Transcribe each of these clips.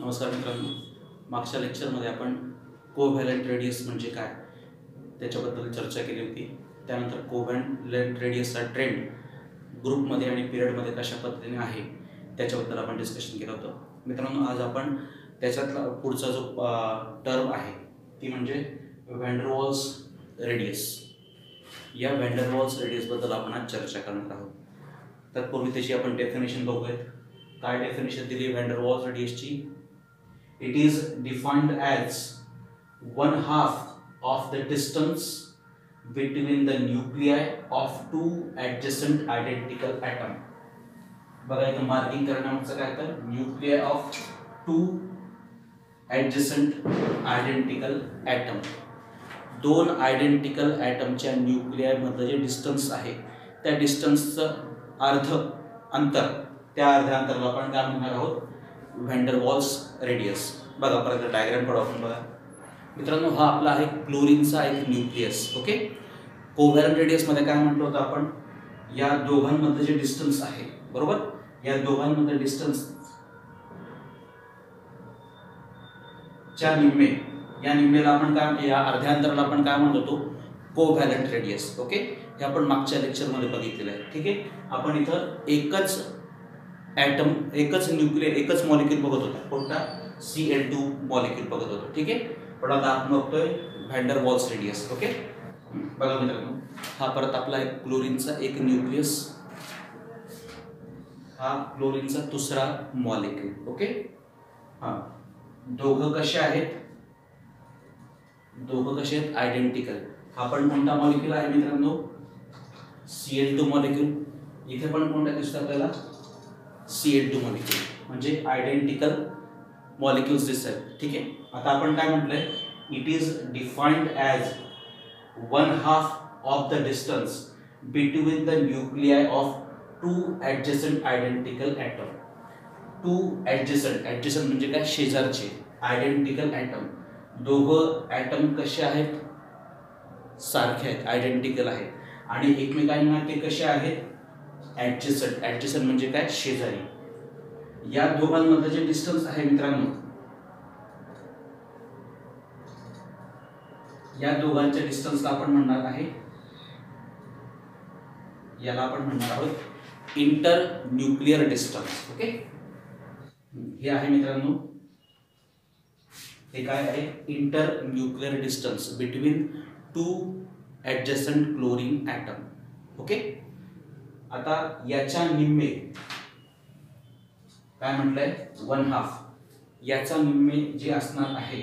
नमस्कार मित्रांनो, मागच्या लेक्चरमध्ये आपण कोव्हॅलेंट रेडियस म्हणजे काय त्याच्याबद्दल चर्चा केली होती. त्यानंतर कोव्हॅलेंट रेडियसचा ट्रेंड ग्रुपमध्ये आणि पिरियडमध्ये कशा पद्धतीने आहे त्याच्याबद्दल आपण डिस्कशन केलं होतं. मित्रांनो, आज आपण त्याच्यातला पुढचा जो टर्म आहे ती म्हणजे व्हॅन डर वाल्स रेडियस. या व्हॅन डर वाल्स रेडियसबद्दल आपण आज चर्चा करणार आहोत. तत्पूर्वी त्याची आपण डेफिनेशन बघूयात. काय डेफिनेशन दिली व्हॅन डर वाल्स रेडियसची? It is defined as 1/2 of the distance between the nuclei of two adjacent identical atom. बघा इथं मार्किंग करण्याचं काय तर nuclei of two adjacent identical atom. दोन आयडेंटिकल ॲटमच्या न्यूक्लियाय मधलं जे डिस्टन्स आहे त्या डिस्टन्सचं अर्ध अंतर, त्या अर्ध्या अंतराला आपण काय म्हणणार आहोत? Van der Waals radius. बघा परत डायग्राम काढू आपण. बघा मित्रांनो, हा आपला आहे क्लोरीनचा एक न्यूक्लियस. ओके, कोव्हॅलेंट रेडियसमध्ये काय म्हटलं होतं आपण? या दोघांमधलं जे डिस्टन्स आहे, बरोबर, या दोघांमधलं डिस्टन्स च्या निम्मे, या निम्मेला आपण काय, या अर्ध्या अंतराला आपण काय म्हणत होतो? Covalent radius. ओके, हे आपण मागच्या लेक्चरमध्ये बघितलेलं आहे. ठीक आहे, आपण इथं एकच ॲटम, एकच न्यूक्लियर, एकच मॉलिक्यूल बघत होतो. कोणता? Cl2 मॉलिक्यूल बघत होतो. ठीक आहे, पण आता आपण बघतोय van der Waals radius. Okay, बघा मित्रांनो, हा परत आपला एक क्लोरीनचा एक न्यूक्लियस, हा क्लोरीनचा दुसरा मॉलिक्यूल. ओके, हा दोघं कसे आहेत? दोघं कसे आहेत? आयडेंटिकल. हा पण कोणता मॉलिक्यूल आहे मित्रांनो? Cl2 molecule. इथे पण कोणता दिसतो आपल्याला? Cl2 molecule. म्हणजे आयडेंटिकल मॉलिक्यूल्स दिसतात. ठीक आहे, आता आपण काय म्हटलंय? It is defined as 1/2 of the distance between the nuclei of two adjacent identical atom. Two adjacent, adjacent म्हणजे काय? शेजारचे. आयडेंटिकल ॲटम, दोघं ॲटम कसे आहेत? सारखे आहेत, आयडेंटिकल आहेत, आणि एकमेकांना ते कसे आहेत? ॲडजसंट. ॲडजसंट म्हणजे काय? शेजारी. या दोघांमध्ये जे डिस्टन्स आहे मित्रांनो, या दोघांच्या डिस्टन्सला आपण म्हणणार आहे, याला आपण म्हणणार आहोत इंटर न्यूक्लियर डिस्टन्स. ओके, हे आहे मित्रांनो, हे काय आहे? Internuclear distance between two adjacent chlorine atom. Okay, आता याच्या निम्मे काय म्हटलंय? 1/2. याचा निम्मे जे असणार आहे,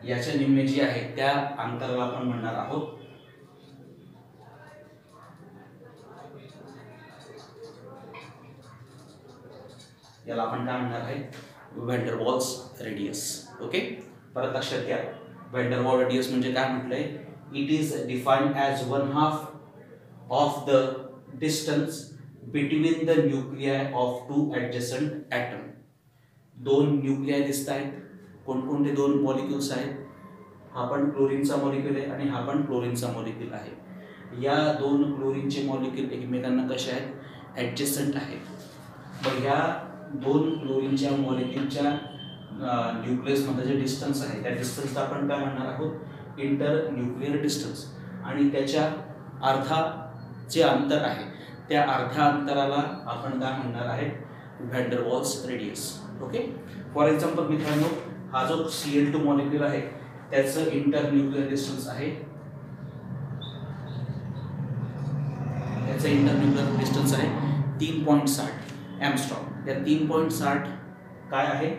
याच्या निम्मे जे आहे त्या अंतराला आपण म्हणणार आहोत याला आपण काय म्हणणार आहे? Van der Waals radius. Okay, परत लक्षात घ्या, व्हॅन डर वाल्स रेडियस म्हणजे काय म्हटलंय? It is defined as 1/2 of the distance between the nuclei of two adjacent atom. दोन न्यूक्लियाय दिसत आहेत. कोणकोणते दोन मॉलिक्यूल्स आहेत? हा पण क्लोरीनचा मॉलिक्यूल आहे आणि हा पण क्लोरीनचा मॉलिक्यूल आहे. या दोन क्लोरीनचे मॉलिक्यूल एकमेकांना कसे आहेत? ॲडजसंट आहेत. मग या दोन क्लोरीनच्या मॉलिक्यूलच्या न्यूक्लियसमध्ये जे डिस्टन्स आहे त्या डिस्टन्सला आपण काय म्हणणार आहोत? Inter nuclear distance. आणि त्याच्या अर्धा जे अंतर आहे त्या अर्ध्या अंतराला आपण काय म्हणणार आहे? Van der Waals radius. Okay, for example मित्रांनो, हा जो Cl2 मॉलिक्यूल आहे त्याचं इंटर न्यूक्लियर डिस्टन्स आहे, त्याचं इंटर न्यूक्लियर डिस्टन्स आहे 3.60 एंगस्ट्रॉम. त्या 3.60 काय आहे?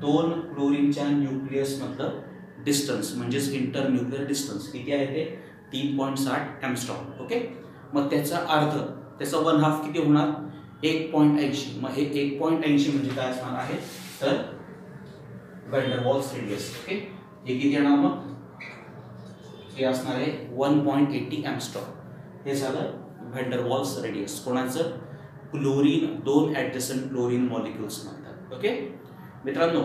दोन क्लोरीनच्या न्यूक्लियस मधलं डिस्टन्स म्हणजेच इंटर न्यूक्लियर डिस्टन्स किती आहे? ते 3.60 एंगस्ट्रॉम. ओके, मग त्याचा अर्ध, त्याचा 1/2 किती होणार? 1.80. मग हे 1.80 म्हणजे काय असणार आहे? तर van der Waals radius. Okay, हे किती येणार? मग हे असणार आहे 1.80 एंगस्ट्रॉम. हे झालं व्हॅन डर वाल्स रेडियस. कोणाचं? क्लोरीन, दोन ॲडजसंट क्लोरीन मॉलिक्यूल्स म्हणतात. ओके मित्रांनो,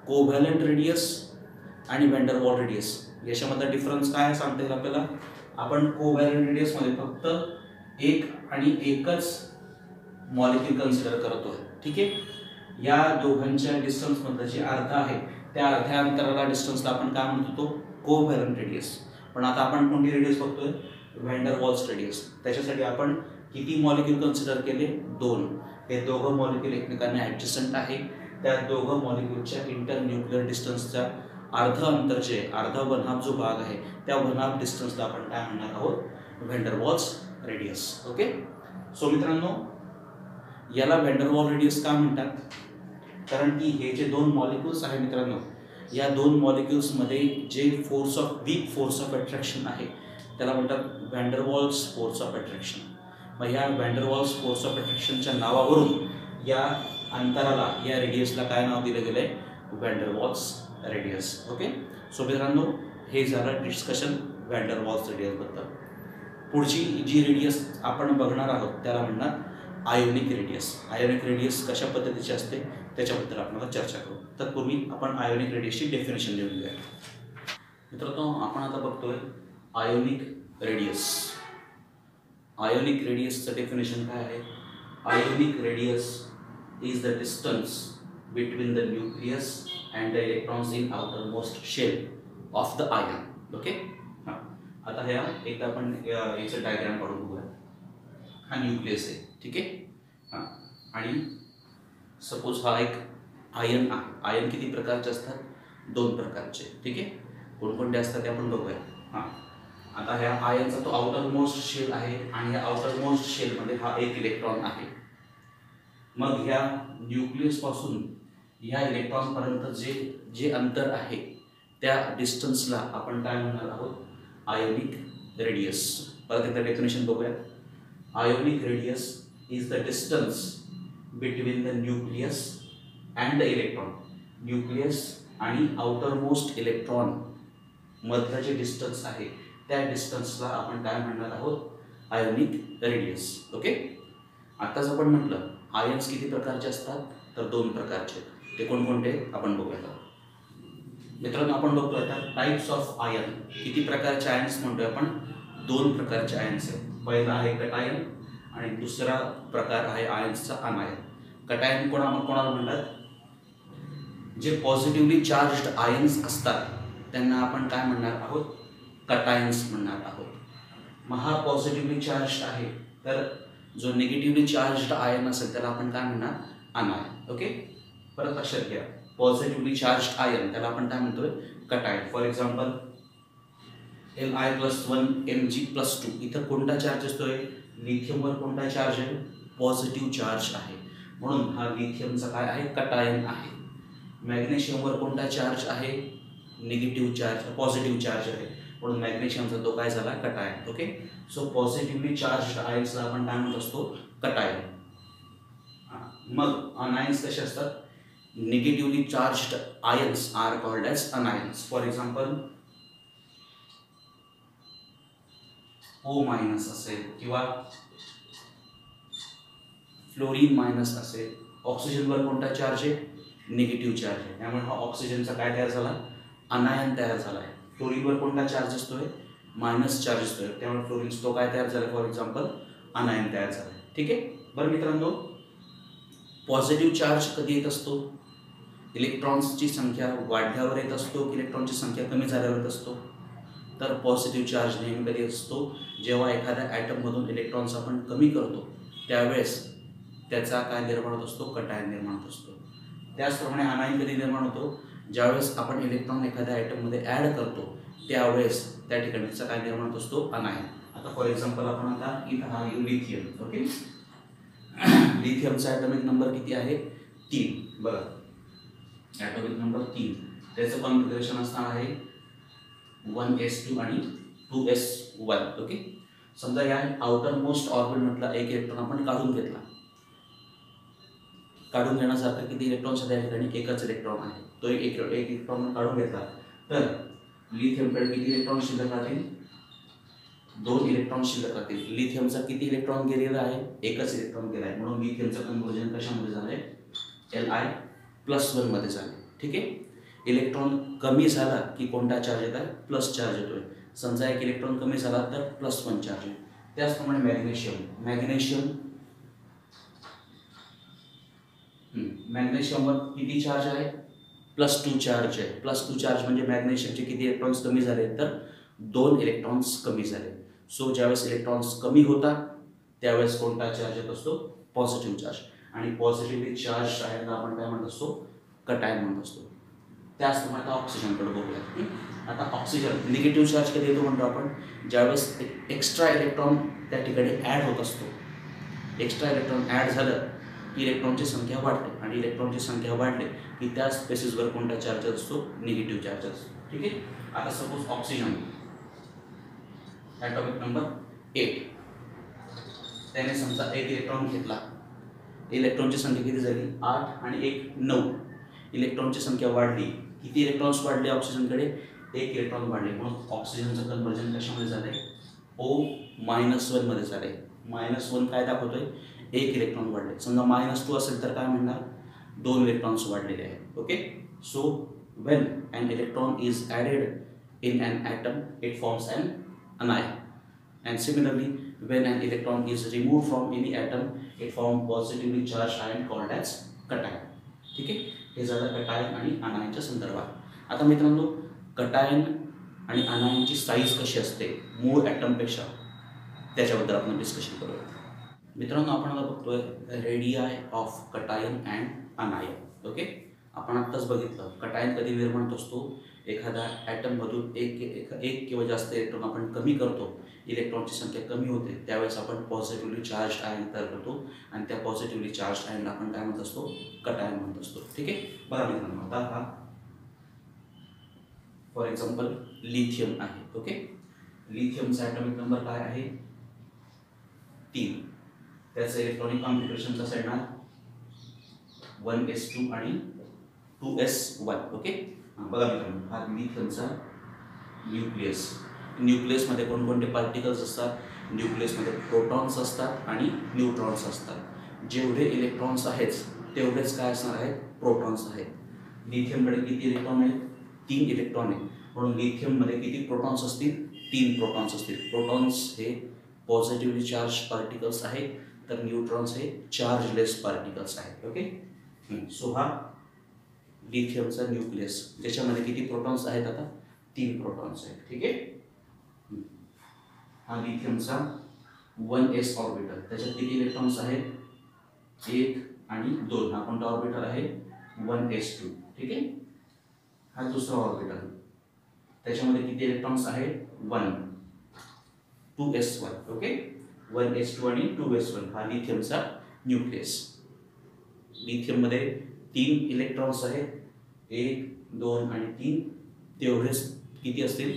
कोव्हॅलेंट रेडियस आणि व्हॅन डर वाल्स रेडियस याच्यामधला डिफरन्स काय सांगता येईल आपल्याला? आपण कोव्हॅलेंट रेडियसमध्ये फक्त एक आणि एकच मॉलिक्यूल कन्सिडर करतोय, ठीक आहे। या दोघांच्या डिस्टन्स मधलं जे अर्धा आहे त्या अर्ध्या अंतराला डिस्टन्सला आपण काय म्हणतो, तो कोव्हॅलेंट रेडियस। पण आता आपण कोणती रेडियस बघतोय, व्हॅन डर वॉल्स रेडियस। त्याच्यासाठी आपण किती मॉलिक्यूल कन्सिडर केले, 2। हे दोघं मॉलिक्यूल एकमेकांना ऍडजस्टंट आहे, त्या दोघं मॉलिक्यूलच्या इंटरन्यूक्लियर डिस्टन्सच्या अर्ध अंतर जे अर्धा वनहाफ जो भाग आहे त्या वनहाफ डिस्टन्सला आपण काय म्हणणार आहोत, van der Waals radius. Okay, so मित्रांनो याला व्हॅन डर वॉल रेडियस का म्हणतात, कारण की हे जे दोन मॉलिक्यूल्स आहे मित्रांनो, या दोन मॉलिक्यूल्स मध्ये जे वीक फोर्स ऑफ अट्रॅक्शन आहे त्याला म्हणतात van der Waals force of attraction. मग या van der Waals force of अट्रॅक्शनच्या नावावरून या अंतराला, या रेडियसला काय नाव दिलं गेलंय, van der Waals radius. Okay, so मित्रांनो हे झालं discussion van der Waals radius बद्दल। पुढची जी रेडियस आपण बघणार आहोत त्याला म्हणणार आयोनिक रेडियस। आयोनिक रेडियस कशा पद्धतीची असते त्याच्याबद्दल आपण चर्चा करू। तत्पूर्वी आपण आयोनिक रेडियसची डेफिनेशन लिहून घेऊया। मित्रांनो आपण आता बघतोय आयोनिक रेडियस। आयोनिक रेडियसचं डेफिनेशन काय आहे, ionic radius is the distance between the nucleus and the electrons in outermost shell of the ion. Okay, हां आता ह्या एकदा आपण याचं डायग्राम काढून बघूया। हा न्यूक्लियस आहे, ठीक आहे। हां, आणि सपोज हा एक आयन आहे। आयन किती प्रकारचे असतात, 2 प्रकारचे, ठीक आहे। कोणकोणते असतात ते आपण बघूया। हां, आता ह्या आयनचा तो आउटर मोस्ट शेल आहे आणि या आउटर मोस्ट शेलमध्ये हा एक इलेक्ट्रॉन आहे। मग ह्या न्यूक्लियस पासून ह्या इलेक्ट्रॉन पर्यंत जे अंतर आहे त्या डिस्टन्सला आपण काय म्हणणार आहोत, आयोनिक रेडियस। परत एकदा डेफिनेशन बघूया। Ionic radius is the distance between the nucleus and the electron. Nucleus आणि आउटर मोस्ट इलेक्ट्रॉन मधलं जे डिस्टन्स आहे त्या डिस्टन्सला आपण काय म्हणणार आहोत, आयोनिक रेडियस। ओके, आताच आपण म्हटलं आयन्स किती प्रकारचे असतात, तर 2 प्रकारचे। ते कोणकोणते आपण बघूया। मित्रांनो आपण बघतोय आता टाइप्स ऑफ आयन। किती प्रकारचे आयन्स म्हणतोय आपण, 2 प्रकारचे आयन्स आहेत। पहिला आहे कटायन आणि दुसरा प्रकार आहे आयन्सचा अनायन। कटायन कोणाला म्हणतात, जे पॉझिटिव्हली चार्ज्ड आयन्स असतात त्यांना आपण काय म्हणणार आहोत, कटायन्स म्हणणार आहोत। मग हा पॉझिटिव्हली चार्ज्ड आहे, तर जो निगेटिव्हली चार्ज्ड आयन असेल त्याला आपण काय म्हणणार, अनायन। ओके, परत लक्षात घ्या, पॉझिटिव्हली चार्ज्ड आयन त्याला आपण काय म्हणतोय, cation. For example Li+1 Mg+2, इथं कोणता चार्ज असतोय, लिथियमवर कोणता चार्ज आहे, पॉझिटिव्ह चार्ज आहे, म्हणून हा लिथियमचा काय आहे, कटायन आहे। मॅग्नेशियमवर कोणता चार्ज आहे, निगेटिव्ह चार्ज, पॉझिटिव्ह चार्ज आहे, म्हणून मॅग्नेशियमचा तो काय झाला, cation. Okay, so positively charged आयन्सला आपण काय म्हणत असतो, कटायन। मग अनायन्स कसे असतात, negatively charged ions are called as anions. For example O- असेल किंवा फ्लोरीन मायनस असेल। ऑक्सिजनवर कोणता चार्ज आहे, निगेटिव्ह चार्ज आहे, त्यामुळे हा ऑक्सिजनचा काय तयार झाला, अनायन तयार झाला आहे। फ्लोरीनवर कोणता चार्ज असतोय, मायनस चार्ज असतोय, त्यामुळे फ्लोरीन तो काय तयार झाला, फॉर एक्झाम्पल अनायन तयार झाला आहे। ठीक आहे, बरं मित्रांनो पॉझिटिव्ह चार्ज कधी येत असतो, इलेक्ट्रॉन्सची संख्या वाढल्यावर येत असतो की इलेक्ट्रॉनची संख्या कमी झाल्यावर येत असतो, तर पॉझिटिव्ह चार्ज नेहमी कधी असतो, जेव्हा एखाद्या ॲटममधून इलेक्ट्रॉन्स आपण कमी करतो त्यावेळेस त्याचा काय निर्माण होत असतो, कटायन निर्माण होत असतो। त्याचप्रमाणे अनायन कधी निर्माण होतो, ज्यावेळेस आपण इलेक्ट्रॉन एखाद्या ॲटममध्ये ॲड करतो त्यावेळेस त्या ठिकाणी त्याचा काय निर्माण होत असतो, अनायन। आता फॉर एक्झाम्पल आपण आता इथं हा लिथियम। ओके, लिथियमचा ॲटॉमिक नंबर किती आहे, 3। बघा ॲटॉमिक नंबर 3, त्याचं कॉन्फिगरेशन असणार आहे 1s2 आणि 2s1। ओके, समजा या आउटर मोस्ट ऑर्बिट मधला एक इलेक्ट्रॉन आपण काढून घेतला, काढून घेण्यासारखा किती इलेक्ट्रॉन्स त्या ठिकाणी, एकच इलेक्ट्रॉन आहे, तो एक इलेक्ट्रॉन काढून घेतला तर लिथियमकडे किती इलेक्ट्रॉन शिल्लक राहतील, 2 इलेक्ट्रॉन शिल्लक राहतील। लिथियमचा किती इलेक्ट्रॉन गेलेला आहे, एकच इलेक्ट्रॉन गेला आहे, म्हणून लिथियमचं कन्व्हर्जन कशामध्ये झालंय, Li+1 मध्ये झाले। ठीक आहे, इलेक्ट्रॉन कमी झाला की कोणता चार्ज येत आहे, प्लस चार्ज येतोय। समजा एक इलेक्ट्रॉन कमी झाला तर +1 चार्ज आहे, त्याचप्रमाणे मॅग्नेशियमवर किती चार्ज आहे, +2 चार्ज आहे. +2 चार्ज म्हणजे मॅग्नेशियमचे किती इलेक्ट्रॉन्स कमी झाले, तर 2 इलेक्ट्रॉन्स कमी झाले. सो ज्यावेळेस इलेक्ट्रॉन्स कमी होतात त्यावेळेस कोणता चार्ज येत असतो, पॉझिटिव्ह चार्ज. आणि पॉझिटिव्हली चार्ज आयनला आपण काय म्हणत असतो, कटायन म्हणत असतो. त्याचप्रमाणे आता ऑक्सिजनकडे बघूया. आता ऑक्सिजन निगेटिव्ह चार्ज कधी येतो म्हणतो आपण, ज्यावेळेस एक्स्ट्रा इलेक्ट्रॉन त्या ठिकाणी ॲड होत असतो. एक्स्ट्रा इलेक्ट्रॉन ॲड झालं की इलेक्ट्रॉनची संख्या वाढते आणि इलेक्ट्रॉनची संख्या वाढली की त्या स्पेसिसवर कोणता चार्ज असतो, निगेटिव्ह चार्ज असतो. ठीक आहे. आता सपोज ऑक्सिजन ॲटॉमिक नंबर 8, त्याने समजा 1 इलेक्ट्रॉन घेतला. इलेक्ट्रॉनची संख्या किती झाली, 8 आणि 1 9. इलेक्ट्रॉनची संख्या वाढली. किती इलेक्ट्रॉन्स वाढले ऑक्सिजनकडे, 1 इलेक्ट्रॉन वाढले. म्हणून ऑक्सिजनचं कन्व्हर्जन कशामध्ये झालंय, O-1 मध्ये झालंय. -1 काय दाखवतोय, 1 इलेक्ट्रॉन वाढले. समजा -2 असेल तर काय म्हणणार, 2 इलेक्ट्रॉन्स वाढलेले आहेत. Okay. So when an electron is added in an atom it forms an anion, and similarly when an electron is removed from any atom it forms positively charged ion called as cation. ठीक आहे. हे झालं cation आणि अनायनच्या संदर्भात. आता मित्रांनो, cation आणि अनायनची size कशी असते मूळ ॲटमपेक्षा, त्याच्याबद्दल आपण डिस्कशन करूया. मित्रांनो, आपण आता बघतोय radii of cation and anion. Okay. आपण आत्ताच बघितलं कटायन कधी निर्माण होत असतो, एखाद्या ॲटममधून एक किंवा जास्त इलेक्ट्रॉन आपण कमी करतो, इलेक्ट्रॉनची संख्या कमी होते, त्यावेळेस आपण पॉझिटिव्हली चार्ज आयन तयार करतो आणि त्या पॉझिटिव्हली चार्ज आयनला आपण काय म्हणत असतो, कटायन म्हणत असतो. ठीक आहे. बघा मित्रांनो, आता हा फॉर एक्झाम्पल लिथियम आहे. ओके. लिथियमचा ॲटॉमिक नंबर काय आहे, 3. त्याचं इलेक्ट्रॉनिक कॉन्फिगरेशन कसं येणार, 1s2 आणि 2s1. ओके. बघा मित्रांनो, हा लिथियमचा न्यूक्लियस. न्यूक्लियसमध्ये कोणकोणते पार्टिकल्स असतात, न्यूक्लियसमध्ये प्रोटॉन्स असतात आणि न्यूट्रॉन्स असतात. जेवढे इलेक्ट्रॉन्स आहेत तेवढेच काय असणार आहेत, प्रोटॉन्स आहेत. लिथियमकडे किती इलेक्ट्रॉन आहेत, 3 इलेक्ट्रॉन आहेत. म्हणून लिथियममध्ये किती प्रोटॉन्स असतील, 3 प्रोटॉन्स असतील. प्रोटॉन्स हे पॉझिटिव्हली चार्ज पार्टिकल्स आहेत, तर न्यूट्रॉन्स हे चार्जलेस पार्टिकल्स आहेत. ओके. सो हा लिथियमचा न्यूक्लियस, ज्याच्यामध्ये किती प्रोटॉन्स आहेत, आता 3 प्रोटॉन्स आहेत. ठीक आहे. हा लिथियमचा 1s ऑर्बिटल, त्याच्यात किती इलेक्ट्रॉन्स आहेत, 1 आणि 2. हा कोणता ऑर्बिटल आहे, 1s2. ठीक आहे. हा दुसरा ऑर्बिटल, त्याच्यामध्ये किती इलेक्ट्रॉन्स आहेत, 1, 2s1. ओके. 1s2 आणि 2s1 हा लिथियमचा न्यूक्लियस. लिथियममध्ये 3 इलेक्ट्रॉन्स आहेत, 1, 2 आणि 3. तेवढेच किती असतील,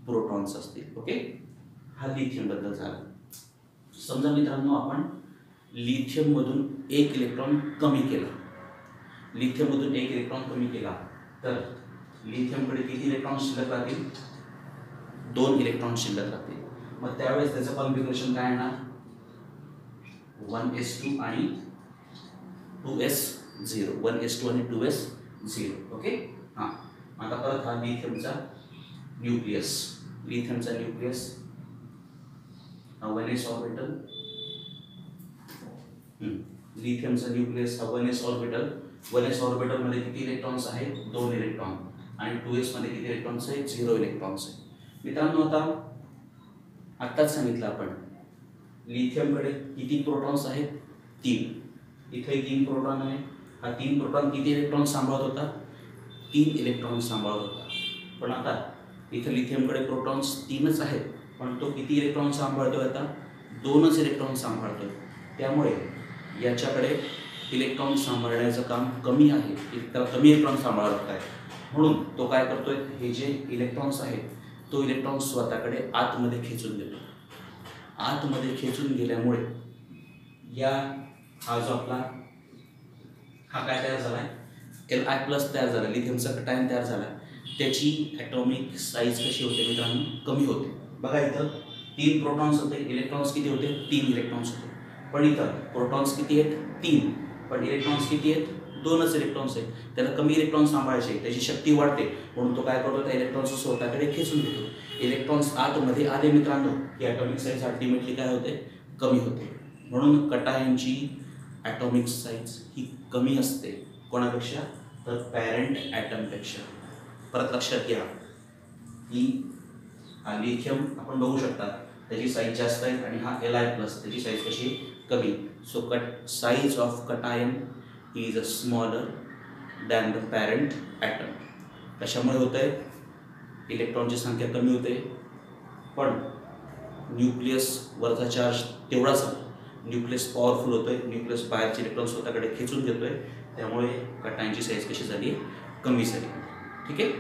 प्रोटॉन्स असतील. ओके. हा लिथियमबद्दल झाला. समजा मित्रांनो, आपण लिथियममधून 1 इलेक्ट्रॉन कमी केला. लिथियममधून 1 इलेक्ट्रॉन कमी केला तर लिथियमकडे किती इलेक्ट्रॉन शिल्लक राहतील, 2 इलेक्ट्रॉन शिल्लक राहतील. मग त्यावेळेस त्याचं कॉन्फिगरेशन काय येणार, 1s2 आणि 2s0. 1s2 आणि 2s0. ओके. हां. आता परत हा लिथियमचा न्यूक्लियस. लिथियमचा न्यूक्लियस हा 1s ऑर्बिटल. लिथियमचा न्यूक्लियस हा 1s ऑर्बिटल. 1s ऑर्बिटलमध्ये किती इलेक्ट्रॉन्स आहेत, 2 इलेक्ट्रॉन. आणि 2s मध्ये किती इलेक्ट्रॉन्स आहेत, 0 इलेक्ट्रॉन्स आहेत. मित्रांनो, आत्ताच सांगितलं आपण लिथियमकडे किती प्रोटॉन्स आहेत, 3. इथे 3 प्रोटॉन आहे. हा 3 प्रोटॉन किती इलेक्ट्रॉन सांभाळत होता, 3 इलेक्ट्रॉन सांभाळत होता. पण आता इथे लिथियमकडे प्रोटॉन्स 3च आहेत, पण तो किती इलेक्ट्रॉन सांभाळतोय, आता 2च इलेक्ट्रॉन सांभाळतोय. त्यामुळे याच्याकडे इलेक्ट्रॉन सांभाळण्याचं काम कमी आहे, त्याला कमी इलेक्ट्रॉन सांभाळत आहे. म्हणून तो काय करतोय, हे जे इलेक्ट्रॉन्स आहेत तो इलेक्ट्रॉन स्वतःकडे आतमध्ये खेचून घेतो. आतमध्ये खेचून गेल्यामुळे हा जो आपला हा काय तयार झाला आहे, Li+ तयार झाला, लिथियमचा कटायन तयार झाला. त्याची ॲटॉमिक साईज कशी होते मित्रांनो, कमी होते. बघा इथं 3 प्रोटॉन्स होते, इलेक्ट्रॉन्स किती होते, 3 इलेक्ट्रॉन्स होते. पण इथं प्रोटॉन्स किती आहेत, 3. पण इलेक्ट्रॉन्स किती आहेत, 2च इलेक्ट्रॉन्स आहेत. त्याला कमी इलेक्ट्रॉन सांभाळायचे, त्याची शक्ती वाढते. म्हणून तो काय करतो, त्या इलेक्ट्रॉन्स स्वतःकडे खेचून घेतो. इलेक्ट्रॉन्स आतमध्ये आले मित्रांनो की ॲटॉमिक साईज अल्टिमेटली काय होते, कमी होते. म्हणून कटायनची ॲटॉमिक साईज ही कमी असते कोणापेक्षा, तर पॅरेंट ॲटमपेक्षा. परत लक्षात घ्या की हा लिथियम आपण बघू शकता त्याची साईज जास्त आहे आणि हा Li+ त्याची साईज कशी कमी. So size of cation is smaller than the parent atom. कशामुळे होत आहे, इलेक्ट्रॉनची संख्या कमी होते पण न्यूक्लियसवरचा चार्ज तेवढाच आहे. न्यूक्लियस पॉवरफुल होतोय, न्यूक्लियस बाहेरचे इलेक्ट्रॉन स्वतःकडे खेचून घेतोय, त्यामुळे कटायनची साईज कशी झाली, कमी झाली. ठीक आहे.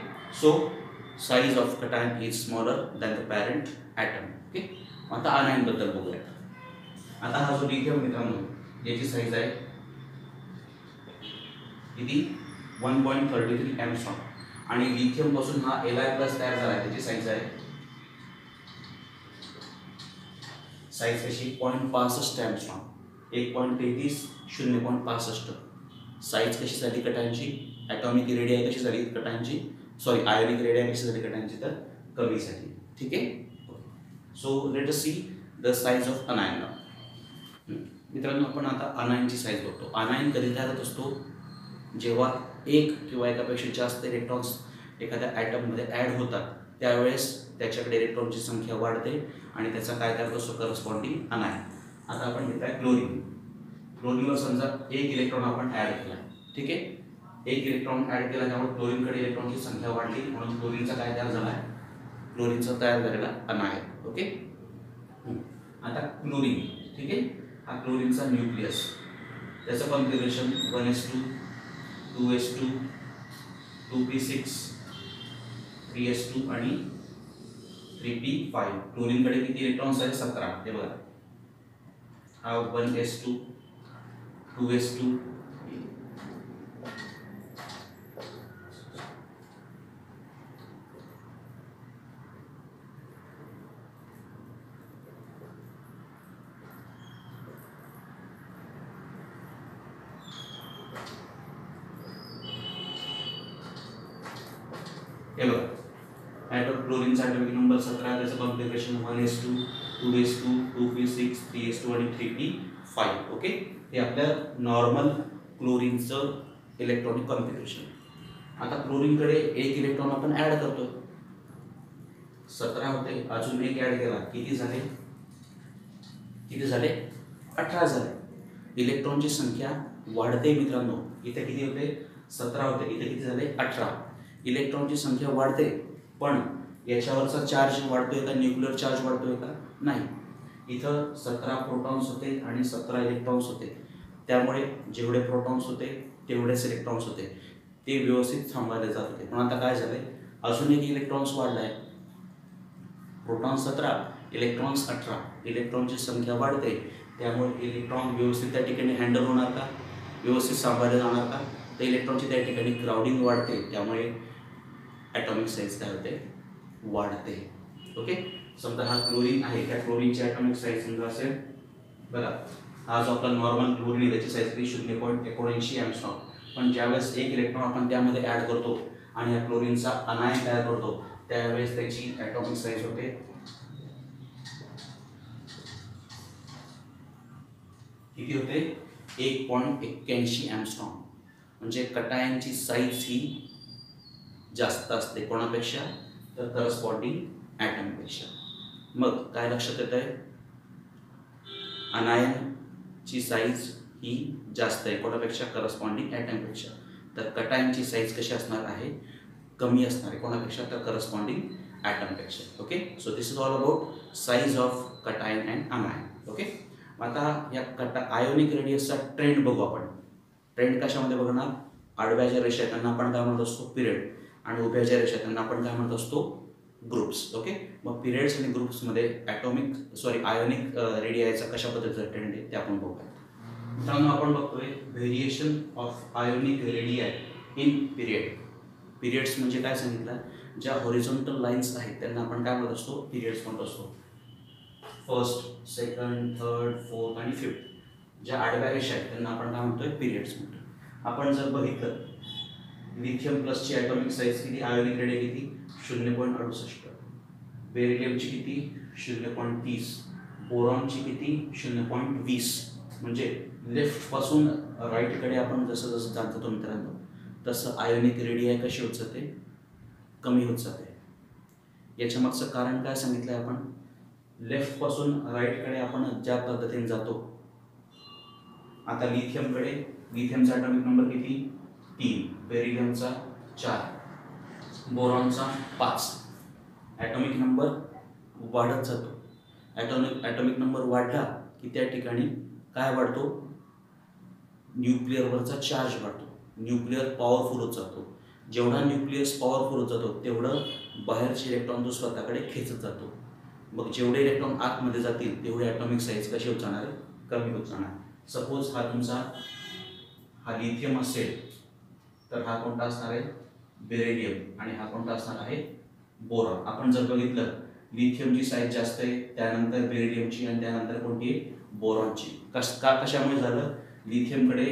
So size of cation is smaller than the parent atom. Okay. आता आनायन बद्दल बघूया. आता हा जो लिथियम मित्रांनो याची साईज आहे किती, 1.33 एंगस्ट्रॉम. आणि लिथियम पासून हा Li+ तयार झाला आहे, त्याची साईज आहे साईज कशी 0.65 एंगस्ट्रॉम. 1.33 0.65 साईज कशी झाली कटायनची, ॲटॉमिक रेडियाई कशी झाली कटायनची, सॉरी आयोनिक रेडियाई कशी झाली कटायनची, तर कमी झाली. ठीक आहे. So let us see the size of अनायन. मित्रांनो आपण आता अनायनची साईज बघतो. अनायन कधी तयार होत असतो, जेव्हा एक किंवा एकापेक्षा जास्त इलेक्ट्रॉन्स एखाद्या ॲटममध्ये ॲड होतात त्यावेळेस त्याच्याकडे इलेक्ट्रॉनची संख्या वाढते आणि त्याचा काय तयार असतो, करस्पॉन्डिंग अनायन. आता आपण घेतलाय क्लोरीन. क्लोरीनवर समजा एक इलेक्ट्रॉन आपण ॲड केला. ठीक आहे. एक इलेक्ट्रॉन ॲड केला त्यामुळे क्लोरीनकडे इलेक्ट्रॉनची संख्या वाढली म्हणून क्लोरीनचा काय तयार झाला आहे, क्लोरीनचा तयार झालेला अनायन. ओके. आता क्लोरीन. ठीक आहे. हा क्लोरीनचा न्यूक्लियस, त्याचं configuration 1s2 2s2 2p6 3s2 आणि 3p5. क्लोरीनकडे किती इलेक्ट्रॉन्स आहेत, 17. हे बघा, हा 1s2 2s2 हे बघा, क्लोरीनचा ॲटॉमिक नंबर 17, त्याचं configuration 1s2 2s2 2p6 3s2 आणि 3p5. ओके. हे आपल्या नॉर्मल क्लोरीनचं इलेक्ट्रॉनिक कॉन्फिगरेशन. आता क्लोरीनकडे एक इलेक्ट्रॉन आपण ॲड करतो, 17 होते, अजून एक ॲड केला, किती झाले, 18 झाले. इलेक्ट्रॉनची संख्या वाढते मित्रांनो. इथे किती होते, 17 होते, इथे किती झाले, 18. इलेक्ट्रॉनची संख्या वाढते पण याच्यावरचा चार्ज वाढतोय का, न्यूक्लिअर चार्ज वाढतोय का, नाही. इथं 17 प्रोटॉन्स होते आणि 17 इलेक्ट्रॉन्स होते, त्यामुळे जेवढे प्रोटॉन्स होते तेवढेच इलेक्ट्रॉन्स होते, ते व्यवस्थित सांभाळले जात होते. पण आता काय झालंय, अजून एक इलेक्ट्रॉन्स वाढलाय, प्रोटॉन्स 17 इलेक्ट्रॉन्स 18. इलेक्ट्रॉनची संख्या वाढते त्यामुळे इलेक्ट्रॉन व्यवस्थित त्या ठिकाणी हँडल होणार का, व्यवस्थित सांभाळले जाणार का, तर इलेक्ट्रॉनची त्या ठिकाणी क्राउडिंग वाढते, त्यामुळे ॲटॉमिक साईज काय होते, वाढते. ओके. समजा हा क्लोरीन आहे, त्या क्लोरीनची ॲटॉमिक साईज समजा असेल बघा, हा जो आपला नॉर्मल क्लोरीन आहे त्याची साईज किती 0.79 एंगस्ट्रॉम. पण ज्यावेळेस एक इलेक्ट्रॉन आपण त्यामध्ये ॲड करतो आणि या क्लोरीनचा अनायन तयार करतो त्यावेळेस त्याची ॲटॉमिक साईज होते किती होते, 1.81 एंगस्ट्रॉम. म्हणजे कटायनची साईज ही जास्त असते कोणापेक्षा, तर करस्पॉन्डिंग ॲटमपेक्षा. मग काय लक्षात येत आहे, अनायनची साईज ही जास्त आहे कोणापेक्षा, करस्पॉन्डिंग ॲटमपेक्षा. तर कटायनची साईज कशी असणार आहे, कमी असणार आहे कोणापेक्षा, तर करस्पॉन्डिंग ॲटमपेक्षा. Okay. So this is all about size of cation and anion. Okay. आता या आयोनिक रेडियसचा ट्रेंड बघू आपण. ट्रेंड कशामध्ये बघणार, आडव्या ज्या रेषा त्यांना आपण काय म्हणत असतो, पिरियड, आणि उभ्या ज्या रेषा त्यांना आपण काय म्हणत असतो, ग्रुप्स. ओके. मग पिरियड्स आणि ग्रुप्समध्ये आयोनिक रेडियाचा कशा पद्धतीचा ट्रेंड आहे ते आपण बघूया. मित्रांनो आपण बघतोय variation of ionic radii in period. Periods म्हणजे काय सांगितलं, ज्या हॉरिझॉन्टल लाईन्स आहेत त्यांना आपण काय म्हणत असतो, पिरियड्स म्हणत असतो. फर्स्ट, सेकंड, थर्ड, फोर्थ आणि फिफ्थ ज्या आडव्या रेषा आहेत त्यांना आपण काय म्हणतोय, पिरियड्स म्हणतो. आपण जर बघितलं लिथियम प्लसची ॲटॉमिक साईज किती, आयोनिक रेडिया किती, 0.68. बेरिलियमची किती 0.30, बोरॉनची किती 0.20. म्हणजे लेफ्ट पासून राईट कडे आपण जसं जसं जातो मित्रांनो तसं आयोनिक रेडियाय कशी होत जाते, कमी होत जाते. याच्या मागचं कारण काय सांगितलंय आपण, लेफ्ट पासून राईट कडे आपण ज्या पद्धतीने जातो. आता लिथियमकडे, लिथियमचा ॲटॉमिक नंबर किती 3, बेरिलियमचा 4, बोरॉनचा 5. ॲटॉमिक नंबर वाढत जातो. ॲटॉमिक नंबर वाढला की त्या ठिकाणी काय वाढतो, न्यूक्लिअरवरचा चार्ज वाढतो, न्यूक्लिअर पॉवरफुल होत जातो. जेवढा न्यूक्लियस पॉवरफुल होत जातो तेवढं बाहेरचे इलेक्ट्रॉन तो स्वतःकडे खेचत जातो. मग जेवढे इलेक्ट्रॉन आतमध्ये जातील तेवढे ॲटॉमिक साईज कशी होत जाणार, कमी होत जाणार. सपोज हा तुमचा हा लिथियम असेल तर हा कोणता असणार आहे, बेरिलियम, आणि हा कोणता असणार आहे, बोरॉन. आपण जर बघितलं लिथियमची साईज जास्त आहे, त्यानंतर बेरिलियमची, आणि त्यानंतर कोणती आहे, बोरॉनची. कशामुळे झालं, लिथियमकडे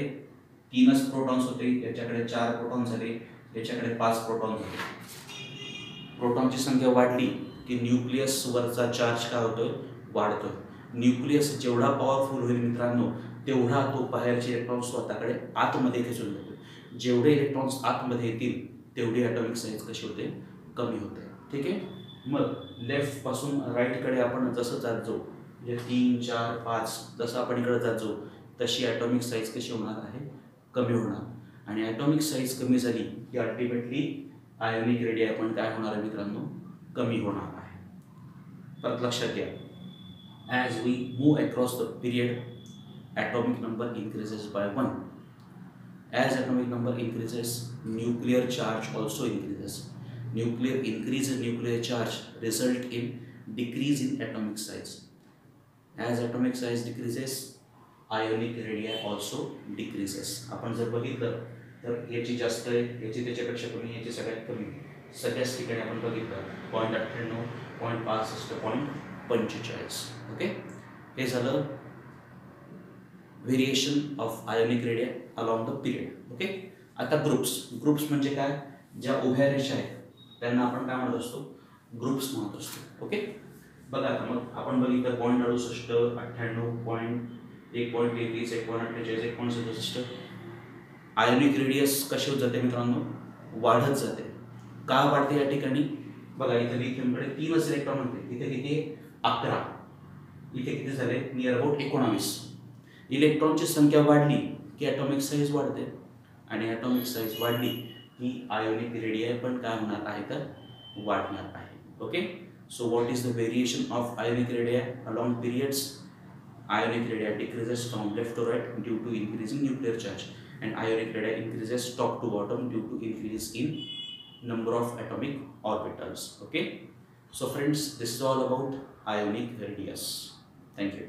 3च प्रोटॉन्स होते, याच्याकडे 4 प्रोटॉन झाले, याच्याकडे 5 प्रोटॉन झाले. प्रोटॉनची संख्या वाढली की न्यूक्लियसवरचा चार्ज काय होतोय, वाढतोय. न्यूक्लियस जेवढा पॉवरफुल होईल मित्रांनो तेवढा तो बाहेरचे इलेक्ट्रॉन्स स्वतःकडे आतमध्ये खेचून घेतो. जेवढे इलेक्ट्रॉन्स आतमध्ये येतील तेवढी ॲटॉमिक साईज कशी होते, कमी होते. ठीक आहे. मग लेफ्ट पासून राईट कडे आपण जसं जात जाऊ, म्हणजे 3, 4, 5 जसं आपण इकडे जात जाऊ तशी ॲटॉमिक साईज कशी होणार आहे, कमी होणार. आणि ॲटॉमिक साईज कमी झाली की अल्टिमेटली आयोनिक रेडियाय पण काय होणार आहे मित्रांनो, कमी होणार आहे. परत लक्षात घ्या, as we move across the period atomic number increases by 1. As atomic number increases, nuclear charge also increases. Nuclear charge result in decrease in atomic size. As atomic size decreases, ionic radii also decreases. आपण जर बघितलं तर याची जास्त आहे, याची त्याच्यापेक्षा कमी, याची सगळ्यात कमी. सगळ्याच ठिकाणी आपण बघितलं 0.98, 0.65, 0.45. ओके, हे झालं variation of ionic radii along the period. Okay. आता ग्रुप्स म्हणजे काय, ज्या उभ्या रेषा आहेत त्यांना आपण काय म्हणत असतो, ग्रुप्स म्हणत असतो. ओके. बघा आता मग आपण बघितलं 0.68, 98, 1.33, 1.48, 1.67. आयोनिक रेडियस कशी होत जाते मित्रांनो, वाढत जाते. का वाढते या ठिकाणी, बघा इथे लिथियमकडे 3च इलेक्ट्रॉन होते, इथे किती 11, इथे किती झाले नियर अबाउट 19. इलेक्ट्रॉनची संख्या वाढली की ॲटॉमिक साईज वाढते, आणि ॲटॉमिक साईज वाढली की आयोनिक रेडियाय पण काय होणार आहे, तर वाढणार आहे. Okay. So what is the variation of ionic radii along periods. Ionic radii decreases from left to right due to increasing nuclear charge, and ionic radii increases top to bottom due to increase in number of atomic orbitals. Okay, so friends, this is all about ionic radius. Thank you.